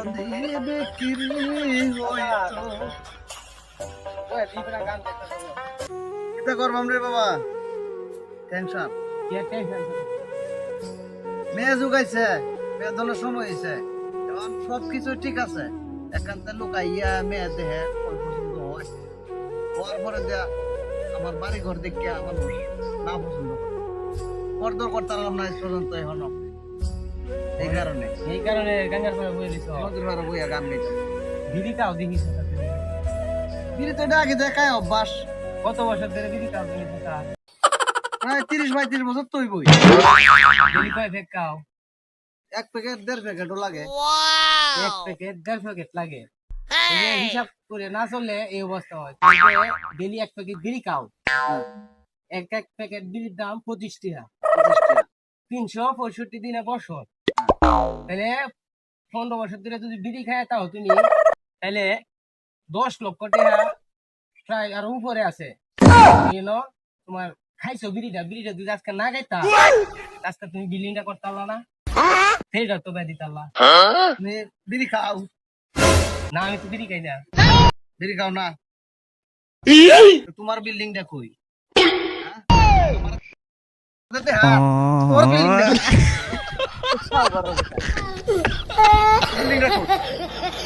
যদি বিক্রি হইতো কিতা করবাম রে বাবা টেনশন মেয়ে যুগাইছে মেয়ে দলের সময় হয়েছে এখন সবকিছু ঠিক আছে একান্তে লুকাইয়া মেয়ে দেহে পছন্দ হয় হওয়ার পরে দেয়া আমার বাড়ি ঘর দেখিয়া মানুষ না পছন্দ করে পর্দর করতে পারলাম না পর্যন্ত এখনো এই কারণে গাঙ্গার পরে বই দিছো আমাদের ঘরে বইয়া গান গাইছে বিড়িটাও দেখিস বিড়ি তো এটা আগে দেখায় অভ্যাস কত বছর ধরে বিড়িটাও দেখিস প্রায় 30-35 বছর তুই বই বিড়ি কয় ফেকাও এক প্যাকেট 1.5 প্যাকেটও লাগে এক প্যাকেট 1.5 প্যাকেট লাগে হিসাব করে না চললে এই অবস্থা হয় ডেলি এক প্যাকেট বিড়ি খাও এক প্যাকেট বিড়ির দাম 25 টাকা 365 দিনে বছর তাহলে 15 বছর ধরে যদি বিড়ি খায় তাও তুমি তাহলে 10 লক্ষ টাকা প্রায় আর উপরে আছে তোমার খাইছো বিড়িটা যদি আজকে না খাইতা আজকে তুমি বিল্ডিংটা করতে পারলা না সেইটা তো বেদি তাল্লা তুমি বিড়ি খাও না আমি তো বিড়ি খাই না বিড়ি খাও না তোমার বিল্ডিংটা কই তোমার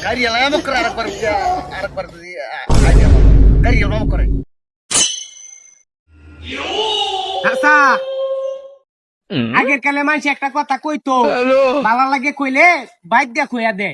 গাড়ি এলাম করে আরেকবার গাড়ি এলাম করে আগের কালে মানুষ একটা কথা কইতো ভালো লাগে কইলে বাইক দিয়া কইয়া দে